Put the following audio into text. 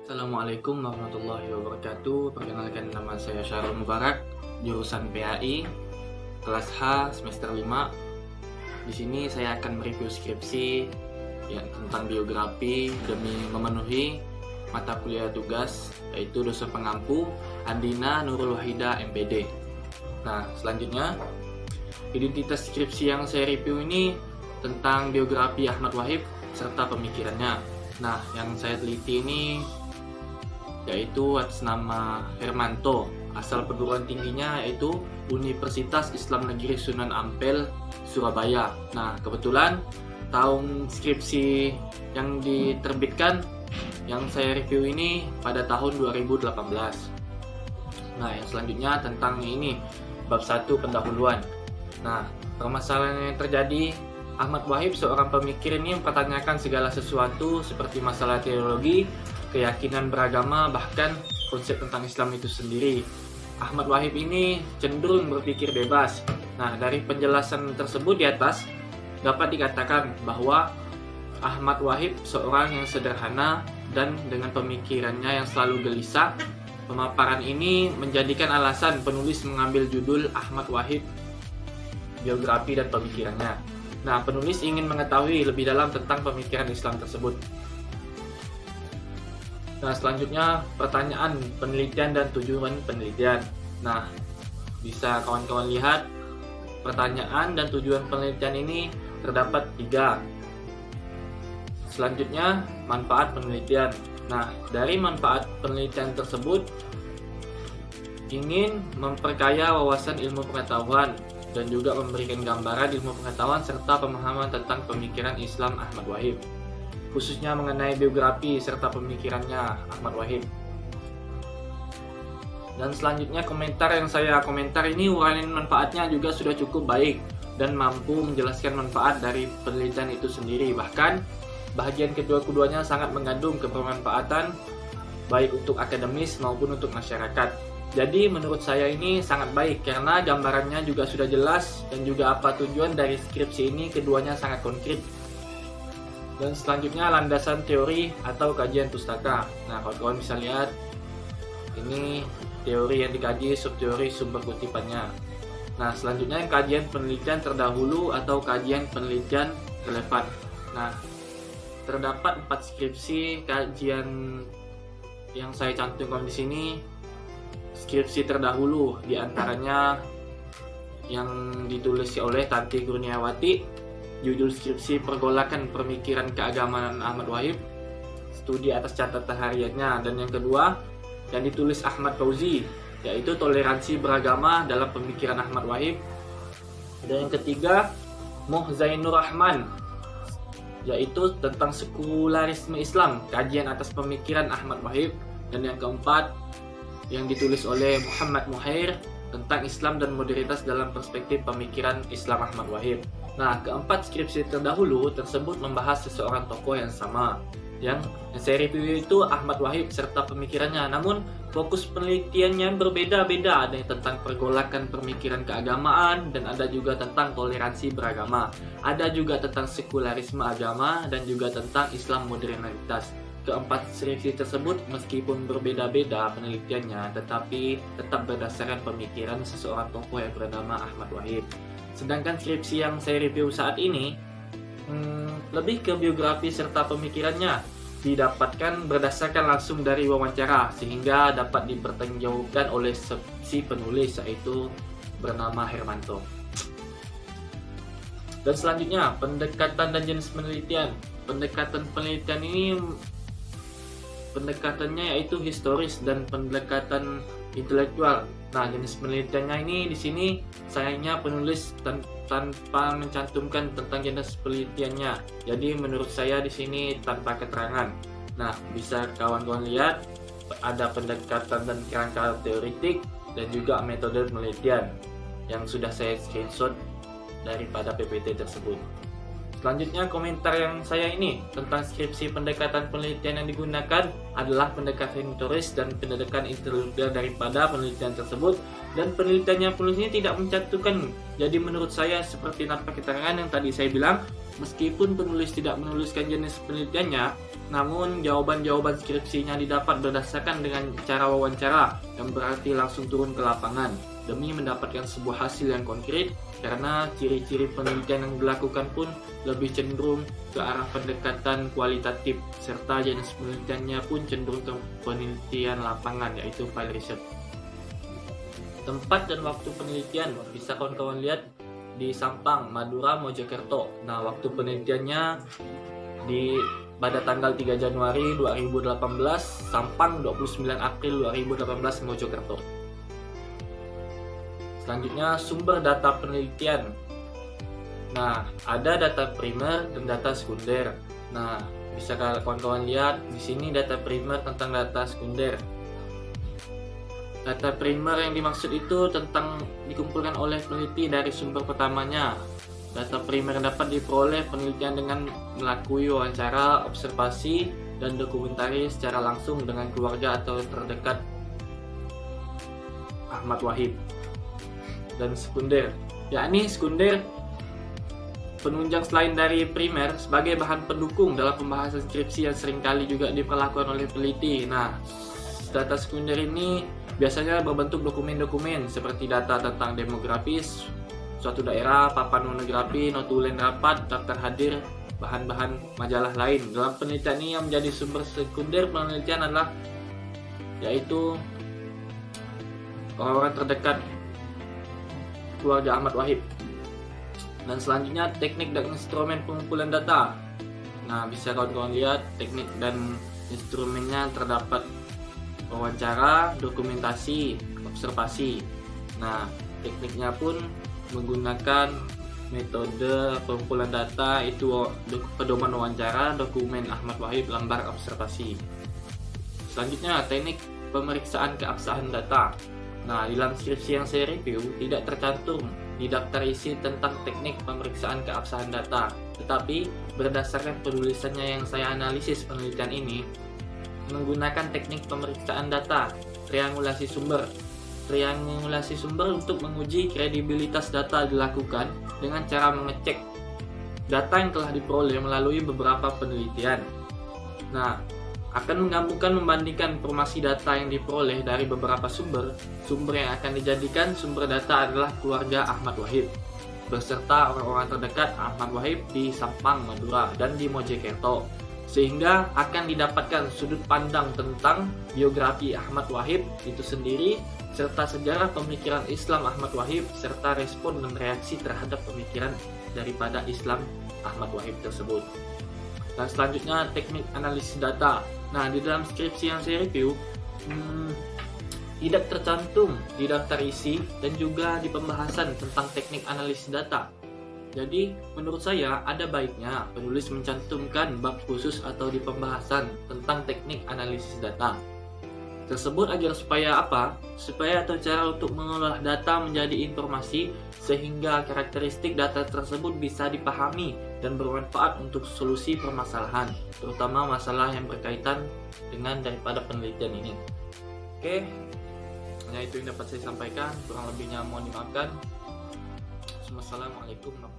Assalamualaikum warahmatullahi wabarakatuh. Perkenalkan, nama saya Syarul Mubarak, jurusan PAI, kelas H semester 5. Di sini saya akan mereview skripsi tentang biografi demi memenuhi mata kuliah tugas, yaitu dosen pengampu Andina Nurul Wahida MPD. Nah, selanjutnya identitas skripsi yang saya review ini tentang biografi Ahmad Wahib serta pemikirannya. Nah, yang saya teliti ini yaitu atas nama Hermanto, asal perguruan tingginya yaitu Universitas Islam Negeri Sunan Ampel, Surabaya. Nah, kebetulan tahun skripsi yang diterbitkan yang saya review ini pada tahun 2018. Nah, yang selanjutnya tentang ini bab 1 pendahuluan. Nah, permasalahan yang terjadi, Ahmad Wahib, seorang pemikir ini mempertanyakan segala sesuatu seperti masalah teologi, keyakinan beragama, bahkan konsep tentang Islam itu sendiri. Ahmad Wahib ini cenderung berpikir bebas. Nah, dari penjelasan tersebut di atas dapat dikatakan bahwa Ahmad Wahib seorang yang sederhana dan dengan pemikirannya yang selalu gelisah. Pemaparan ini menjadikan alasan penulis mengambil judul Ahmad Wahib, biografi dan pemikirannya. Nah, penulis ingin mengetahui lebih dalam tentang pemikiran Islam tersebut. Nah, selanjutnya pertanyaan penelitian dan tujuan penelitian. Nah, bisa kawan-kawan lihat pertanyaan dan tujuan penelitian ini terdapat 3. Selanjutnya, manfaat penelitian. Nah, dari manfaat penelitian tersebut ingin memperkaya wawasan ilmu pengetahuan dan juga memberikan gambaran ilmu pengetahuan serta pemahaman tentang pemikiran Islam Ahmad Wahib, khususnya mengenai biografi serta pemikirannya Ahmad Wahib. Dan selanjutnya komentar yang saya komentar ini, uraian manfaatnya juga sudah cukup baik dan mampu menjelaskan manfaat dari penelitian itu sendiri. Bahkan bahagian kedua-keduanya sangat mengandung kebermanfaatan baik untuk akademis maupun untuk masyarakat. Jadi menurut saya ini sangat baik karena gambarannya juga sudah jelas dan juga apa tujuan dari skripsi ini keduanya sangat konkret. Dan selanjutnya landasan teori atau kajian pustaka. Nah, kawan-kawan bisa lihat ini teori yang dikaji, subteori, sumber kutipannya. Nah, selanjutnya kajian penelitian terdahulu atau kajian penelitian relevan. Nah, terdapat 4 skripsi kajian yang saya cantumkan di sini. Skripsi terdahulu diantaranya yang ditulis oleh Tanti Kurniawati, judul skripsi Pergolakan Pemikiran Keagamaan Ahmad Wahib, studi atas catatan hariannya. Dan yang kedua yang ditulis Ahmad Fauzi, yaitu Toleransi Beragama dalam Pemikiran Ahmad Wahib. Dan yang ketiga Zainur Rahman, yaitu tentang sekularisme Islam, kajian atas pemikiran Ahmad Wahib. Dan yang keempat yang ditulis oleh Muhammad Muhair, tentang Islam dan modernitas dalam perspektif pemikiran Islam Ahmad Wahib. Nah, keempat skripsi terdahulu tersebut membahas seseorang tokoh yang sama. Yang saya review itu Ahmad Wahib serta pemikirannya, namun fokus penelitiannya berbeda-beda. Ada yang tentang pergolakan pemikiran keagamaan dan ada juga tentang toleransi beragama. Ada juga tentang sekularisme agama dan juga tentang Islam modernitas. Keempat skripsi tersebut meskipun berbeda-beda penelitiannya, tetapi tetap berdasarkan pemikiran seseorang tokoh yang bernama Ahmad Wahib. Sedangkan skripsi yang saya review saat ini lebih ke biografi serta pemikirannya, didapatkan berdasarkan langsung dari wawancara sehingga dapat dipertanggungjawabkan oleh si penulis, yaitu bernama Hermanto. Dan selanjutnya pendekatan dan jenis penelitian. Pendekatan penelitian ini pendekatannya yaitu historis dan pendekatan intelektual. Nah, jenis penelitiannya ini di sini sayangnya penulis tanpa mencantumkan tentang jenis penelitiannya. Jadi menurut saya di sini tanpa keterangan. Nah, bisa kawan-kawan lihat ada pendekatan dan kerangka teoritik dan juga metode penelitian yang sudah saya screenshot daripada PPT tersebut. Selanjutnya komentar yang saya ini tentang skripsi pendekatan penelitian yang digunakan adalah pendekatan historis dan pendekatan intelektual daripada penelitian tersebut, dan penelitiannya penulis ini tidak mencantumkan. Jadi menurut saya seperti tanpa keterangan yang tadi saya bilang, meskipun penulis tidak menuliskan jenis penelitiannya, Namun jawaban-jawaban skripsinya didapat berdasarkan dengan cara wawancara, yang berarti langsung turun ke lapangan demi mendapatkan sebuah hasil yang konkret, karena ciri-ciri penelitian yang dilakukan pun lebih cenderung ke arah pendekatan kualitatif, serta jenis penelitiannya pun cenderung ke penelitian lapangan, yaitu field research. Tempat dan waktu penelitian bisa kawan-kawan lihat di Sampang, Madura, Mojokerto. Nah, waktu penelitiannya pada tanggal 3 Januari 2018, Sampang 29 April 2018, Mojokerto. Selanjutnya, sumber data penelitian. Nah, ada data primer dan data sekunder. Nah, bisa kawan-kawan lihat di sini data primer tentang data sekunder. Data primer yang dimaksud itu tentang dikumpulkan oleh peneliti dari sumber pertamanya. Data primer dapat diperoleh penelitian dengan melalui wawancara, observasi, dan dokumentari secara langsung dengan keluarga atau terdekat Ahmad Wahid. Dan sekunder, yakni sekunder penunjang selain dari primer sebagai bahan pendukung dalam pembahasan skripsi yang seringkali juga diperlakukan oleh peneliti. Nah, data sekunder ini biasanya berbentuk dokumen-dokumen seperti data tentang demografis suatu daerah, papan monografi, notulen rapat, daftar hadir, bahan-bahan majalah lain. Dalam penelitian ini yang menjadi sumber sekunder penelitian adalah yaitu orang-orang terdekat keluarga Ahmad Wahid. Dan selanjutnya teknik dan instrumen pengumpulan data. Nah, bisa kawan-kawan lihat teknik dan instrumennya terdapat wawancara, dokumentasi, observasi. Nah, tekniknya pun menggunakan metode pengumpulan data, itu pedoman wawancara, dokumen Ahmad Wahid, lembar observasi. Selanjutnya teknik pemeriksaan keabsahan data. Nah, di dalam skripsi yang saya review tidak tercantum di daftar isi tentang teknik pemeriksaan keabsahan data, tetapi berdasarkan penulisannya yang saya analisis penelitian ini menggunakan teknik pemeriksaan data, triangulasi sumber. Triangulasi sumber untuk menguji kredibilitas data dilakukan dengan cara mengecek data yang telah diperoleh melalui beberapa penelitian. Nah, akan menggabungkan membandingkan informasi data yang diperoleh dari beberapa sumber. Sumber yang akan dijadikan sumber data adalah keluarga Ahmad Wahid beserta orang-orang terdekat Ahmad Wahid di Sampang, Madura, dan di Mojokerto, sehingga akan didapatkan sudut pandang tentang biografi Ahmad Wahid itu sendiri, serta sejarah pemikiran Islam Ahmad Wahid, serta respon dan reaksi terhadap pemikiran daripada Islam Ahmad Wahid tersebut. Dan selanjutnya teknik analisis data. Nah, di dalam skripsi yang saya review tidak tercantum di daftar isi dan juga di pembahasan tentang teknik analisis data. Jadi, menurut saya ada baiknya penulis mencantumkan bab khusus atau di pembahasan tentang teknik analisis data tersebut agar supaya apa? Supaya atau cara untuk mengolah data menjadi informasi sehingga karakteristik data tersebut bisa dipahami dan bermanfaat untuk solusi permasalahan, terutama masalah yang berkaitan dengan daripada penelitian ini. Oke, hanya itu yang dapat saya sampaikan, kurang lebihnya mohon dimaafkan. Wassalamualaikum warahmatullahi wabarakatuh.